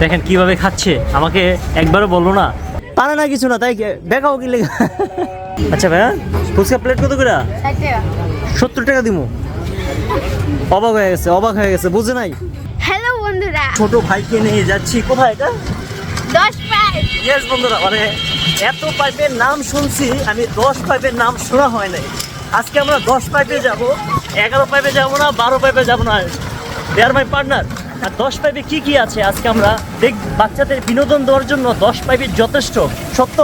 দেখেন কিভাবে খাচ্ছে, আমাকে একবারও বললো না, পারে না কিছু না, তাই বেকাও কি লেগে। আচ্ছা ভাইয়া, ফুচকা প্লেট কত করে? 70 টাকা দিমু। অবাক হয়ে গেছে, বুঝে নাই। হ্যালো বন্ধুরা, ছোট ভাইকে নিয়ে যাচ্ছি। কোথায় এটা? 10 পাইপ। ইয়েস বন্ধুরা, মানে এত পাইপের নাম শুনছি, আমি 10 পাইপের নাম শোনা হয় নাই। আজকে আমরা 10 পাইপে যাব, 11 পাইপে যাব না, 12 পাইপে যাব না। দে আর মাই পার্টনার। আর 10 পাইপে কি কি আছে আজকে আমরা দেখ। বাচ্চাদের বিনোদন দেওয়ার জন্য 10 পাইপই যথেষ্ট। সত্য?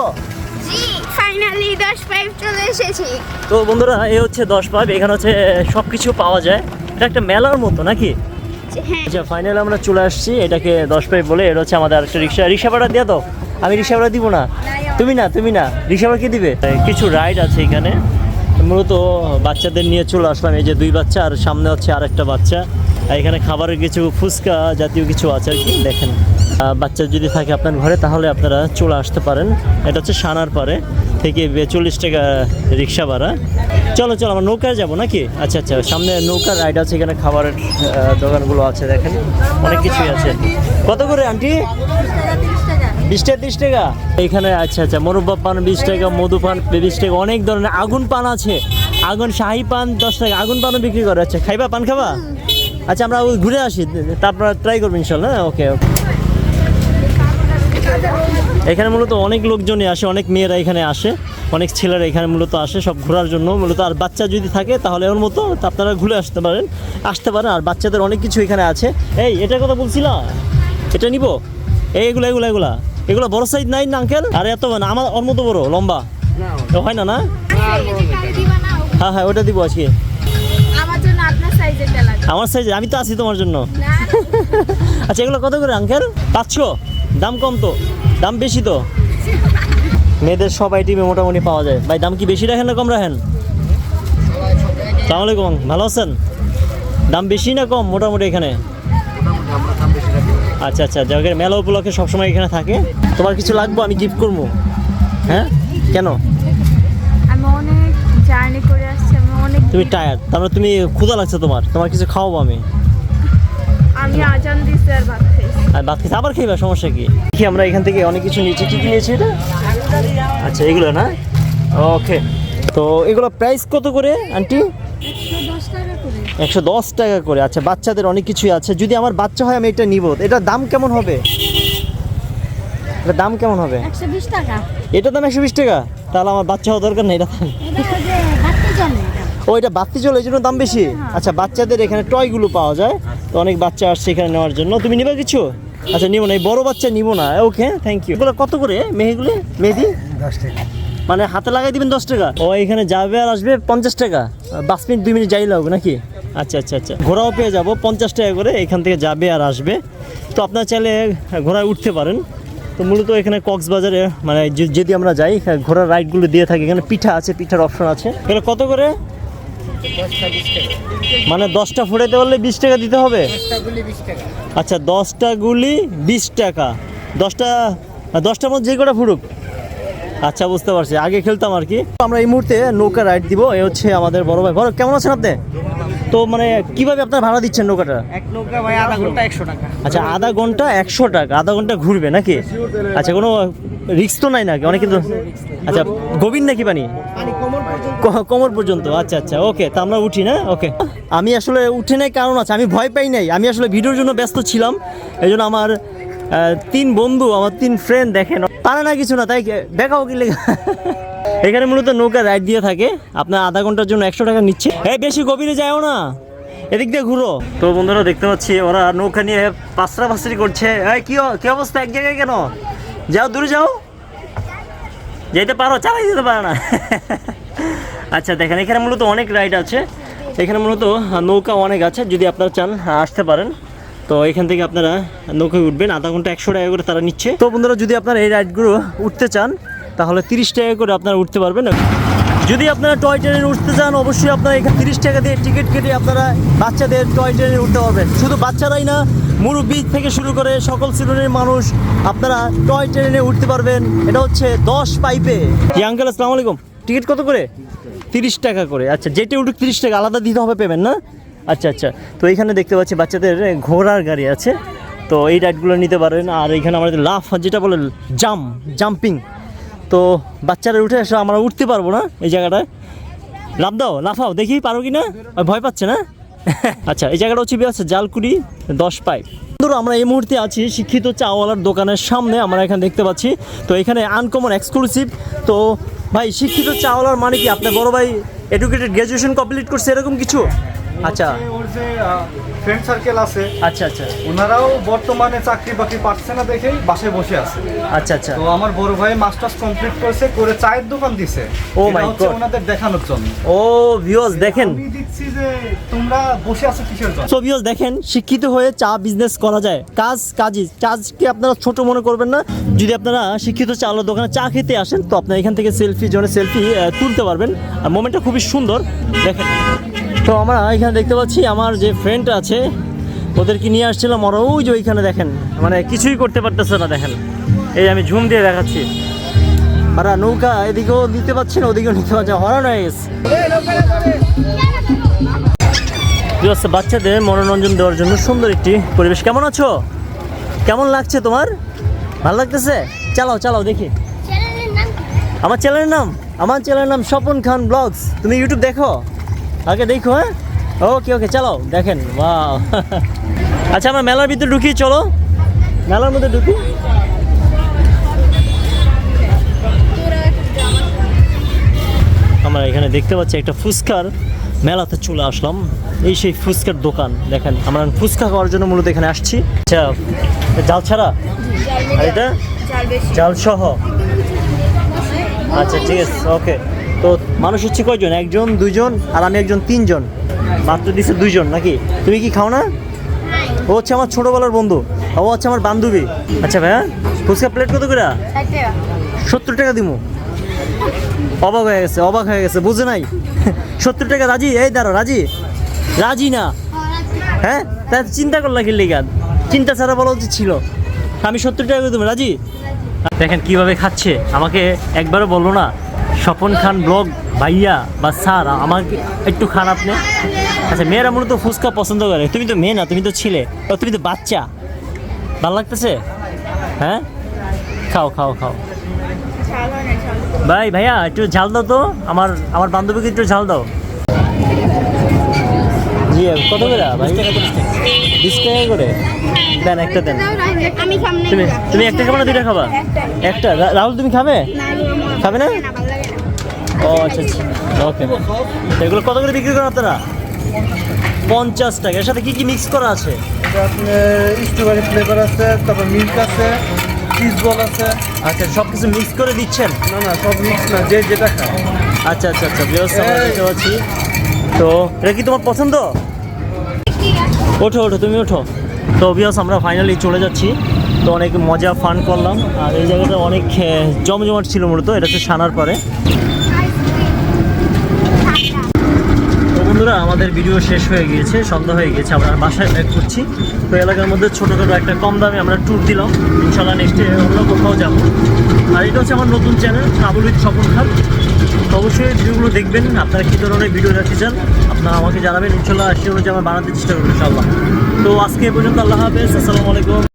জি, ফাইনালি 10 পাইপ চলে এসেছি। তো বন্ধুরা, এই হচ্ছে 10 পাইপ। এখানে হচ্ছে সব কিছু পাওয়া যায়। এটা একটা মেলার মতো নাকি? হ্যাঁ। আচ্ছা, ফাইনালি আমরা চলে আসছি। এটাকে 10 পাইপ বলে। এটা হচ্ছে আমাদের আরেকটা রিক্সা ভাড়া দিয়ে দাও। আমি রিক্সা ভাড়া দিব না। তুমি না রিক্সা ভাড়া কি দিবে? কিছু রাইড আছে এখানে। মূলত বাচ্চাদের নিয়ে চলে আসলাম। এই যে 2 বাচ্চা, আর সামনে হচ্ছে আরেকটা বাচ্চা। আর এখানে খাবারের কিছু ফুচকা জাতীয় কিছু আছে আর কি। দেখেন, বাচ্চা যদি থাকে আপনার ঘরে তাহলে আপনারা চলে আসতে পারেন। এটা হচ্ছে সানার পারে থেকে 40 টাকা রিক্সা ভাড়া। চলো আমরা নৌকায় যাবো নাকি? আচ্ছা, সামনে নৌকার রাইড আছে। এখানে খাবারের দোকানগুলো আছে, দেখেন অনেক কিছুই আছে। কত করে আন্টি? 20 টাকা 30 টাকা এখানে। আচ্ছা, মোরব্বা পান 20 টাকা, মধু পান 20 টাকা, অনেক ধরনের। আগুন পান আছে, আগুন শাহি পান 10 টাকা, আগুন পানও বিক্রি করে। আচ্ছা, খাইবা? পান খাবা? আচ্ছা, আমরা ঘুরে আসি, তারপর ট্রাই করবো ইনশাল্লাহ। ওকে। এখানে মূলত অনেক লোকজনই আসে, অনেক মেয়েরা এখানে আসে, অনেক ছেলেরা এখানে মূলত আসে সব ঘোরার জন্য মূলত। আর বাচ্চা যদি থাকে তাহলে ওর মতো আপনারা ঘুরে আসতে পারেন। আর বাচ্চাদের অনেক কিছু এখানে আছে। এই এটার কথা বলছিলা, এটা নিব? এগুলা বড় সাইজ নাই না আঙ্কেল? আর এত না, আমার ওর মতো বড় লম্বা হয় না? হ্যাঁ, ওটা দিব আজকে। আমার সাইজে আমি তো আছি তোমার জন্য। আচ্ছা, এগুলো কত করে আঙ্কেল? 500? দাম কম তো, দাম বেশি তো। মেয়েদের সব আইটেমে মোটামুটি পাওয়া যায়। ভাই, দাম কি বেশি রাখেন না কম রাখেন? সালাম আলাইকুম, ভালো আছেন? দাম বেশি না কম মোটামুটি এখানে? আচ্ছা, যাদের মেলা উপলক্ষে সবসময় এখানে থাকে। তোমার কিছু লাগবে, আমি গিফট করবো। হ্যাঁ, কেন? আমি অনেক জার্নি করে আসছি, আমি অনেক। তুমি টায়ার্ড, তারপরে তুমি ক্ষুধা লাগছে, তোমার কিছু খাওয়াবো আমি। আজান দিছি আর ভাত খাইছি। আর ভাত খেতে আবার খাইবা, সমস্যা কি? আমরা এখান থেকে অনেক কিছু নিয়েছি। কি নিয়েছি এটা? আচ্ছা, এগুলো না? ওকে। তো এগুলো প্রাইস কত করে আন্টি? 110 টাকা করে। আচ্ছা, বাচ্চাদের অনেক কিছুই আছে। যদি আমার বাচ্চা হয় আমি এটা নিব। এটার দাম কেমন হবে? 120 টাকা। এটার দাম 120 টাকা? তাহলে আমার বাচ্চা হওয়া দরকার নেই। এটা এটা বাড়তি চলে, এই জন্য দাম বেশি। আচ্ছা, বাচ্চাদের এখানে টয়গুলো পাওয়া যায়। তো অনেক বাচ্চা আসছে এখানে নেওয়ার জন্য। তুমি নিবা কিছু? আচ্ছা, নিব না, এই বড় বাচ্চা নিব না। ওকে, থ্যাংক ইউ। এগুলো কত করে মেহেদি? 10 টাকা। মানে হাতে লাগাই দিবেন 10 টাকা? ও, এখানে যাবে আর আসবে 50 টাকা। 5 মিনিট 2 মিনিট যাই লাগবে নাকি? আচ্ছা, ঘোড়াও পেয়ে যাবো 50 টাকা করে। এখান থেকে যাবে আর আসবে। তো আপনারা চাইলে ঘোড়ায় উঠতে পারেন। তো মূলত এখানে কক্সবাজারে মানে যদি আমরা যাই, ঘোড়ার রাইডগুলো দিয়ে থাকি। এখানে পিঠা আছে, পিঠার অপশন আছে। এগুলো কত করে? মানে 10টা ফুটাইতে পারলে 20 টাকা দিতে হবে? আচ্ছা, 10টা গুলি 20 টাকা। 10টার মধ্যে যে কটা ফুটুক। আচ্ছা, বুঝতে পারছি, আগে খেলতাম আর কি। আমরা এই মুহূর্তে নৌকা রাইড দিব। এ হচ্ছে আমাদের বড় ভাই। কেমন আছেন আপনি? তো মানে কিভাবে আপনার ভাড়া দিচ্ছেন নৌকাটা? এক নৌকা ভাই আধা ঘন্টা 100 টাকা। আচ্ছা, আধা ঘন্টা 100 টাকা। আধা ঘন্টা ঘুরবে নাকি? আচ্ছা, কোনো রিস্ক তো নাই নাকি? অনেক কিন্তু। আচ্ছা, গভীর নাকি পানি? কোমর পর্যন্ত? আচ্ছা, ওকে। তা আমরা উঠি না? ওকে। আমি আসলে উঠে নাই, কারণ আছে, আমি ভয় পাই নাই। আমি আসলে ভিডিওর জন্য ব্যস্ত ছিলাম। এই জন্য আমার 3 বন্ধু, আমার 3 ফ্রেন্ড দেখেন পারে না কিছু না, তাই দেখাও কি লেগে। এখানে মূলত নৌকা রাইড দিয়ে থাকে। আপনার আধা ঘন্টার জন্য 100 টাকা নিচ্ছে। বেশি গভীরে যাও না, এদিক দিয়ে ঘুরো। তো বন্ধুরা, দেখতে পাচ্ছি ওরা নৌকা নিয়ে পাঁচড়ি করছে। কি অবস্থা? এক জায়গায় কেন? যাও, দূরে যাও। যেতে পারো, চালাই যেতে পারো না। আচ্ছা, দেখেন এখানে মূলত অনেক রাইড আছে। এখানে মূলত নৌকা অনেক আছে। যদি আপনারা চান আসতে পারেন। তো এখান থেকে আপনারা নৌকায় উঠবেন। আধা ঘন্টা 100 টাকা করে তারা নিচ্ছে। তো বন্ধুরা, যদি আপনারা এই রাইডগুলো উঠতে চান তাহলে 30 টাকা করে আপনারা উঠতে পারবেন। যদি আপনারা টয় ট্রেনে উঠতে চান, অবশ্যই আপনারা এখানে 30 টাকা দিয়ে টিকিট কেটে আপনারা বাচ্চাদের টয় ট্রেনে উঠতে পারবেন। শুধু বাচ্চারাই না, মুরব্বি থেকে শুরু করে সকল শ্রেণীর মানুষ আপনারা টয় ট্রেনে উঠতে পারবেন। এটা হচ্ছে 10 পাইপে। আঙ্কেল, আসসালামু আলাইকুম। টিকিট কত করে? 30 টাকা করে। আচ্ছা, যেটা উঠুক 30 টাকা আলাদা দিতে হবে পেমেন্ট না? আচ্ছা। তো এখানে দেখতে পাচ্ছি বাচ্চাদের ঘোড়ার গাড়ি আছে। তো এই রাইডগুলো নিতে পারেন। আর এখানে আমাদের লাফ যেটা বলে জাম্পিং, তো বাচ্চারা উঠে আসলে আমরা উঠতে পারবো না এই জায়গাটায়। লাফ দাও, লাফাও, দেখি পারো কি না। ভয় পাচ্ছে না? আচ্ছা, এই জায়গাটা হচ্ছে আছে জালকুড়ি 10 পাইপ। ধরো আমরা এই মুহূর্তে আছি শিক্ষিত চাওয়ালার দোকানের সামনে, আমরা এখানে দেখতে পাচ্ছি। তো এখানে আনকমন এক্সক্লুসিভ। তো ভাই, শিক্ষিত চাওয়ালার মানে কি? আপনার বড় ভাই এডুকেটেড, গ্র্যাজুয়েশন কমপ্লিট করছে এরকম কিছু? আচ্ছা ওর যে ফ্রেন্ড সার্কেল আছে, আচ্ছা আচ্ছা ওনারাও বর্তমানে চাকরি বাকরি পাচ্ছে না দেখেই বাসায় বসে আছে। আচ্ছা আচ্ছা। তো আমার বড় ভাই মাস্টার্স কমপ্লিট করেছে, করে চায়ের দোকান দিছে। Oh এটা my হচ্ছে God! ওনাদের দেখানোর জন্য। ও ভিউয়ার্স দেখেন, আমি দিচ্ছি যে তোমরা বসে আছো কিসের জন্য। সো ভিউয়ার্স দেখেন, শিক্ষিত হয়ে চা বিজনেস করা যায়। কাজকে আপনারা ছোট মনে করবেন না। যদি আপনারা শিক্ষিত চাওয়ালার দোকানে চা খেতে আসেন, তো আপনারা এখান থেকে সেলফি তুলতে পারবেন। আর মোমেন্টটা খুবই সুন্দর দেখেন। তো আমরা এখানে দেখতে পাচ্ছি আমার যে ফ্রেন্ড আছে, ওদেরকে নিয়ে আসছিলাম। ওরা ওই যে ওইখানে দেখেন, মানে কিছুই করতে পারতেছে না দেখেন। এই আমি ঝুম দিয়ে দেখাচ্ছি, ওরা নৌকা এদিকেও নিতে পারছে না, ওদিকেও নিতে পারছে, হরান হয়ে গেছে। বাচ্চাদের মনোরঞ্জন দেওয়ার জন্য সুন্দর একটি পরিবেশ। কেমন আছো? কেমন লাগছে তোমার? ভালো লাগতেছে? চালাও চালাও দেখি। আমার চ্যানেলের নাম স্বপন খান ব্লগস। তুমি ইউটিউব দেখো? আগে দেখো। হ্যাঁ, ওকে ওকে, চালাও দেখেন। ওয়াও। আচ্ছা, আমরা মেলার ভিতরে ঢুকি, চলো মেলার মধ্যে ঢুকি। আমরা এখানে দেখতে পাচ্ছি একটা ফুচকার মেলাতে চলে আসলাম। এই সেই ফুচকার দোকান দেখেন। আমরা ফুচকা খাওয়ার জন্য মূলত এখানে আসছি। আচ্ছা, জাল ছাড়া আর এটা জাল সহ। আচ্ছা ঠিক আছে, ওকে। তো মানুষ হচ্ছে কয়জন? একজন, দুইজন, আর আমি একজন, তিনজন। মাত্র দিচ্ছে দুইজন নাকি? তুমি কি খাও না? ও হচ্ছে আমার ছোটবেলার বন্ধু, ও হচ্ছে আমার বান্ধবী। আচ্ছা ভাইয়া, ফুচকা প্লেট কত করে? 70 টাকা দিমু। অবাক হয়ে গেছে, বুঝে নাই। 70 টাকা রাজি? এই দাঁড়ো, রাজি না? হ্যাঁ, তাই চিন্তা করলা কি লিগান? চিন্তা ছাড়া বলা উচিত ছিল। আমি 70 টাকা করে দেবো, রাজি? দেখেন কিভাবে খাচ্ছে, আমাকে একবারও বললো না স্বপন খান ব্লগ ভাইয়া বা স্যার আমাকে একটু খান আপনি। আচ্ছা, মেয়েরা মূলত ফুচকা পছন্দ করে, তুমি তো মেয়ে না, তুমি তো ছিলে, তুমি তো বাচ্চা। ভালো লাগতেছে? হ্যাঁ, খাও খাও খাও। ভাইয়া একটু ঝাল দাও তো, আমার বান্ধবীকে একটু ঝাল দাও। জি, কত করে ভাই? 20 টাকা করে দেন, একটা দেন। তুমি একটা খাবে না দুইটা খাবা? একটা। রাহুল তুমি খাবে না? ও আচ্ছা আচ্ছা, ওকে। এগুলো কত করে বিক্রি করেন আপনারা? 50 টাকা। এর সাথে কি কি মিক্স করা আছে? স্ট্রবেরি ফ্লেভার আছে, তারপর মিল্ক আছে, চিজ বল আছে। আচ্ছা, সব কিছু মিক্স করে দিচ্ছেন? না সব মিক্স না, যে যেটা খায়। আচ্ছা আচ্ছা আচ্ছা, ব্যবস্থা দেখতে পাচ্ছি। তো এটা কি তোমার পছন্দ? ওঠো তুমি ওঠো। তো অবভিয়াস আমরা ফাইনালি চলে যাচ্ছি। তো অনেক মজা ফান করলাম। আর এই জায়গাটা অনেক জমজমাট ছিল মূলত। এটা হচ্ছে সানার পরে। তো বন্ধুরা, আমাদের ভিডিও শেষ হয়ে গিয়েছে, সন্ধ্যা হয়ে গিয়েছে, আমরা বাসায় ব্যাক করছি। তো এলাকার মধ্যে ছোটোখাটো একটা কম দামে আমরা ট্যুর দিলাম। ইনশাল্লাহ নেক্সটে অন্য কোথাও যাবো। আর এটা হচ্ছে আমার নতুন চ্যানেল ট্রাভেল উইথ স্বপন খান। তো অবশ্যই ভিডিওগুলো দেখবেন। আপনারা কী ধরনের ভিডিও দেখতে চান আপনারা আমাকে জানাবেন। ইনশাল্লাহ সে অনুযায়ী আমরা বানাতে চেষ্টা করবো ইনশাল্লাহ। তো আজকে এ পর্যন্ত, আল্লাহ হাফেজ, আসসালামু আলাইকুম।